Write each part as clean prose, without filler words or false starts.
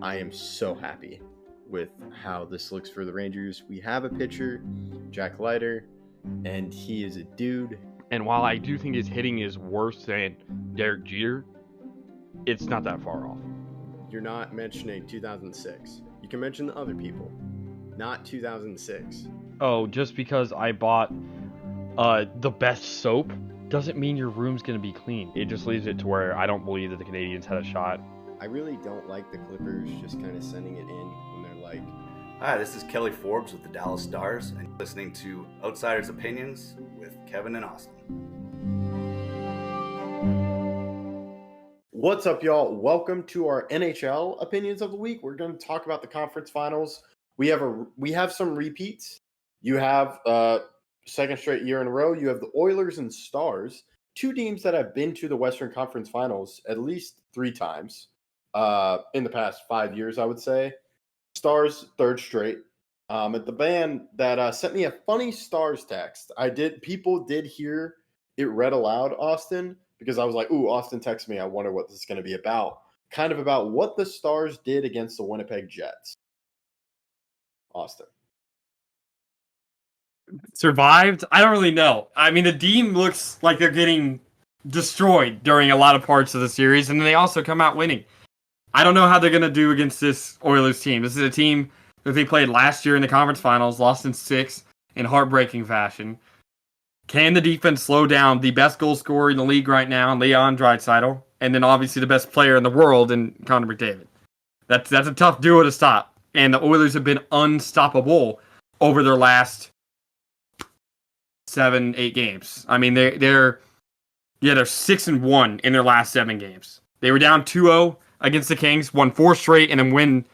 I am so happy with how this looks for the Rangers. We have a pitcher, Jack Leiter, and he is a dude. And while I do think his hitting is worse than Derek Jeter, it's not that far off. You're not mentioning 2006. You can mention the other people, not 2006. Oh, just because I bought the best soap doesn't mean your room's going to be clean. It just leaves it to where I don't believe that the Canadians had a shot. I really don't like the Clippers just kind of sending it in when they're like... Hi, this is Kelly Forbes with the Dallas Stars, and you're listening to Outsiders Opinions with Kevin and Austin. What's up, y'all? Welcome to our NHL Opinions of the Week. We're going to talk about the conference finals. We have some repeats. You have second straight year in a row. You have the Oilers and Stars, two teams that have been to the Western Conference Finals at least 3 times in the past 5 years, I would say. Stars, third straight. At the band that sent me a funny Stars text. People did hear it read aloud, Austin, because I was like, ooh, Austin texted me. I wonder what this is going to be about. Kind of about what the Stars did against the Winnipeg Jets. Austin. Survived? I don't really know. I mean, the team looks like they're getting destroyed during a lot of parts of the series, and then they also come out winning. I don't know how they're going to do against this Oilers team. This is a team that they played last year in the conference finals, lost in 6 in heartbreaking fashion. Can the defense slow down the best goal scorer in the league right now, Leon Draisaitl, and then obviously the best player in the world in Connor McDavid? That's a tough duo to stop, and the Oilers have been unstoppable over their last 7-8 games. I mean, they're 6-1 in their last 7 games. They were down 2-0 against the Kings, won 4 straight, and then win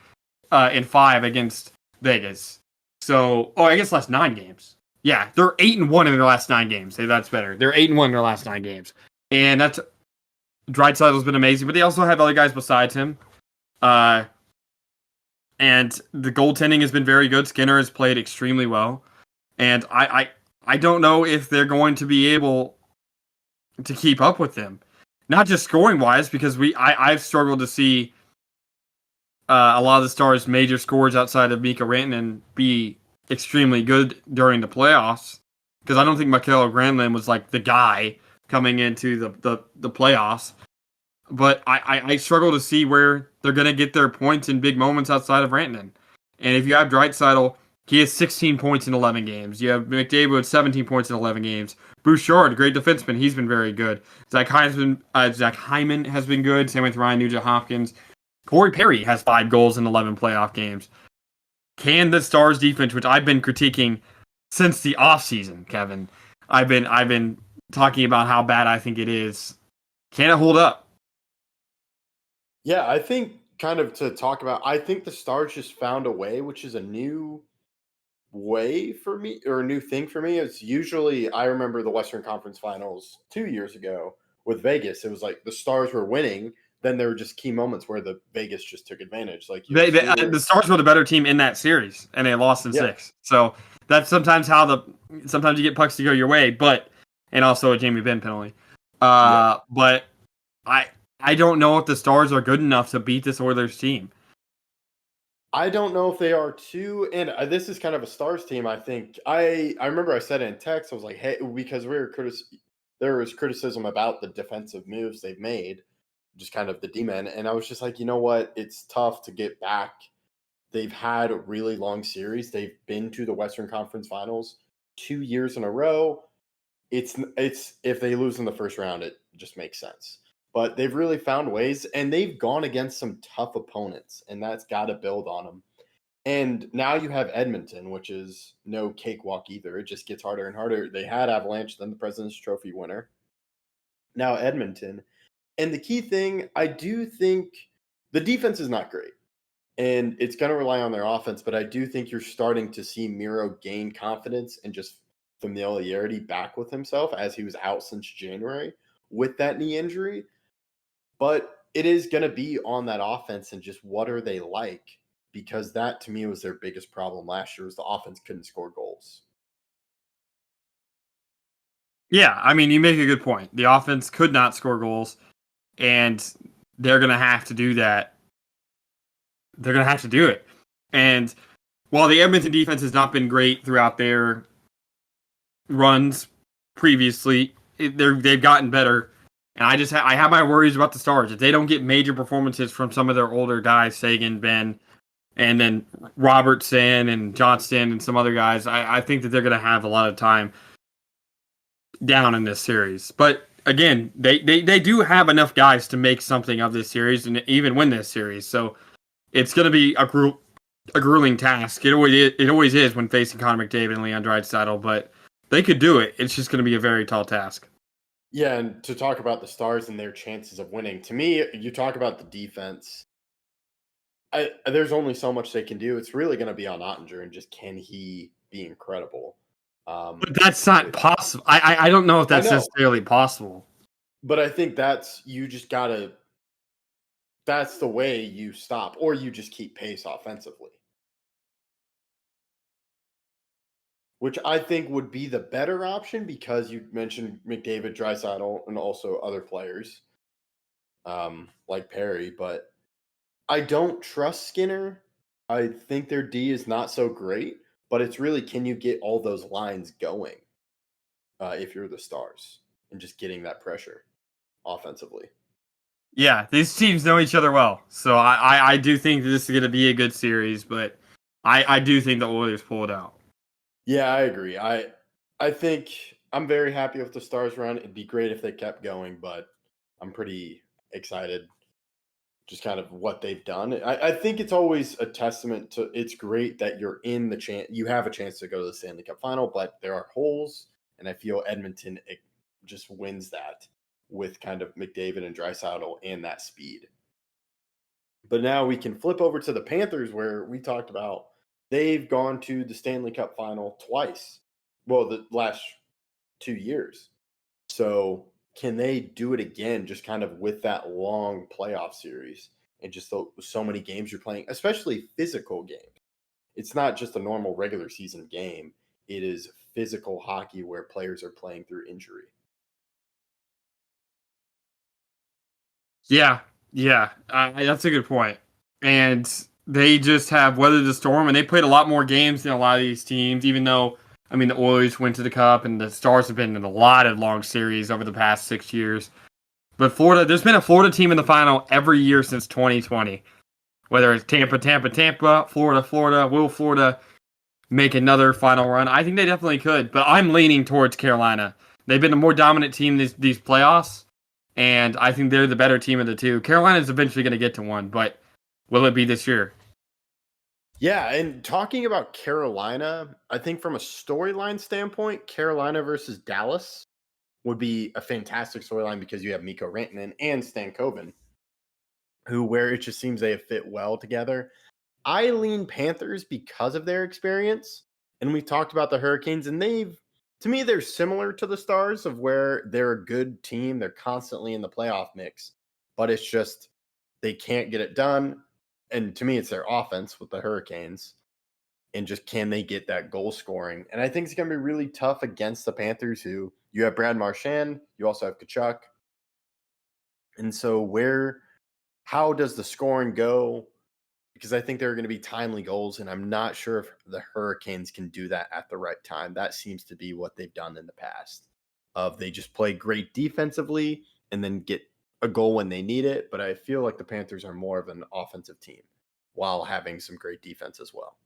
in 5 against Vegas. So, I guess last 9 games. Yeah, they're 8-1 in their last 9 games. Hey, that's better. They're 8-1 in their last 9 games, and that's Draisaitl's been amazing. But they also have other guys besides him. And the goaltending has been very good. Skinner has played extremely well, and I don't know if they're going to be able to keep up with them. Not just scoring wise, because I've struggled to see a lot of the Stars' major scorers outside of Mikko Rantanen be extremely good during the playoffs. Because I don't think Mikael Granlund was like the guy coming into the playoffs. But I struggle to see where they're going to get their points in big moments outside of Rantanen. And if you have Draisaitl, he has 16 points in 11 games. You have McDavid with 17 points in 11 games. Bouchard, great defenseman, he's been very good. Zach Hyman has been good. Same with Ryan Nugent-Hopkins. Corey Perry has 5 goals in 11 playoff games. Can the Stars defense, which I've been critiquing since the offseason, Kevin, I've been talking about how bad I think it is. Can it hold up? Yeah, I think kind of to talk about, I think the Stars just found a way, which is a new way for me, or a new thing for me. It's usually, I remember the Western Conference Finals 2 years ago with Vegas. It was like the Stars were winning, then there were just key moments where the Vegas just took advantage. Like the Stars were the better team in that series, and they lost in 6. So that's sometimes sometimes you get pucks to go your way, and also a Jamie Benn penalty. But I don't know if the Stars are good enough to beat this Oilers team. I don't know if they are too, and this is kind of a Stars team. I think I remember I said it in text. I was like, hey, because there was criticism about the defensive moves they've made, just kind of the D-men, and I was just like, you know what? It's tough to get back. They've had a really long series. They've been to the Western Conference Finals 2 years in a row. It's if they lose in the first round, it just makes sense. But they've really found ways, and they've gone against some tough opponents, and that's got to build on them. And now you have Edmonton, which is no cakewalk either. It just gets harder and harder. They had Avalanche, then the President's Trophy winner. Now Edmonton. And the key thing, I do think the defense is not great, and it's going to rely on their offense, but I do think you're starting to see Miro gain confidence and just familiarity back with himself, as he was out since January with that knee injury. But it is going to be on that offense and just what are they like, because that to me was their biggest problem last year, was the offense couldn't score goals. Yeah, I mean, you make a good point. The offense could not score goals, and they're going to have to do that they're going to have to do it. And while the Edmonton defense has not been great throughout their runs previously, they've gotten better. And I have my worries about the Stars. If they don't get major performances from some of their older guys, Sagan, Ben, and then Robertson and Johnston and some other guys, I think that they're going to have a lot of time down in this series. But again, they do have enough guys to make something of this series and even win this series. So it's going to be a grueling task. It always is when facing Connor McDavid and Leon Draisaitl, but they could do it. It's just going to be a very tall task. Yeah, and to talk about the Stars and their chances of winning, to me, you talk about the defense. There's only so much they can do. It's really going to be on Ottinger and just can he be incredible. But that's not possible. I don't know if that's necessarily possible. But I think you just got to – that's the way you stop, or you just keep pace offensively. Which I think would be the better option because you mentioned McDavid, Draisaitl, and also other players like Perry. But I don't trust Skinner. I think their D is not so great, but it's really, can you get all those lines going if you're the Stars and just getting that pressure offensively? Yeah, these teams know each other well. So I do think that this is going to be a good series, but I do think the Oilers pull it out. Yeah, I agree. I think I'm very happy with the Stars run. It'd be great if they kept going, but I'm pretty excited just kind of what they've done. I think it's always a testament to, it's great that you have a chance to go to the Stanley Cup final, but there are holes, and I feel Edmonton just wins that with kind of McDavid and Draisaitl and that speed. But now we can flip over to the Panthers, where we talked about they've gone to the Stanley Cup final twice. Well, the last 2 years. So can they do it again, just kind of with that long playoff series and just so many games you're playing, especially physical games? It's not just a normal regular season game. It is physical hockey where players are playing through injury. Yeah, that's a good point. And they just have weathered the storm, and they played a lot more games than a lot of these teams, even though, I mean, the Oilers went to the Cup, and the Stars have been in a lot of long series over the past 6 years. But Florida, there's been a Florida team in the final every year since 2020. Whether it's Tampa, Florida, will Florida make another final run? I think they definitely could, but I'm leaning towards Carolina. They've been a more dominant team these playoffs, and I think they're the better team of the two. Carolina's eventually going to get to one, but will it be this year? Yeah, and talking about Carolina, I think from a storyline standpoint, Carolina versus Dallas would be a fantastic storyline because you have Mikko Rantanen and Stan Koven, where it just seems they have fit well together. I lean Panthers because of their experience, and we talked about the Hurricanes, and to me, they're similar to the Stars of where they're a good team. They're constantly in the playoff mix, but it's just they can't get it done. And to me, it's their offense with the Hurricanes. And just can they get that goal scoring? And I think it's going to be really tough against the Panthers, who you have Brad Marchand, you also have Tkachuk. And so how does the scoring go? Because I think there are going to be timely goals, and I'm not sure if the Hurricanes can do that at the right time. That seems to be what they've done in the past. They just play great defensively and then get a goal when they need it. But I feel like the Panthers are more of an offensive team while having some great defense as well.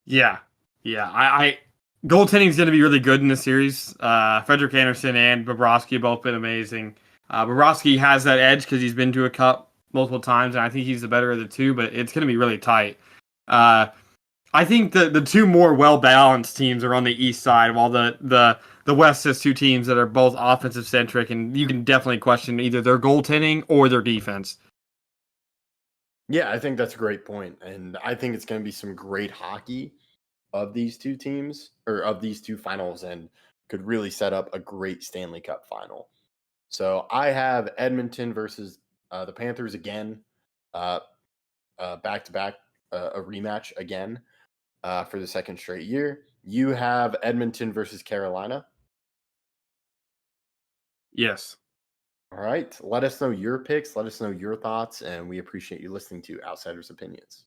Yeah. I goaltending is going to be really good in this series. Frederik Andersen and Bobrovsky have both been amazing. Bobrovsky has that edge because he's been to a cup multiple times, and I think he's the better of the two, but it's going to be really tight. I think the two more well-balanced teams are on the east side, while the West has two teams that are both offensive-centric, and you can definitely question either their goaltending or their defense. Yeah, I think that's a great point, and I think it's going to be some great hockey of these two teams, or of these two finals, and could really set up a great Stanley Cup final. So I have Edmonton versus the Panthers again, back-to-back, a rematch again for the second straight year. You have Edmonton versus Carolina. Yes. All right. Let us know your picks. Let us know your thoughts. And we appreciate you listening to Outsiders Opinions.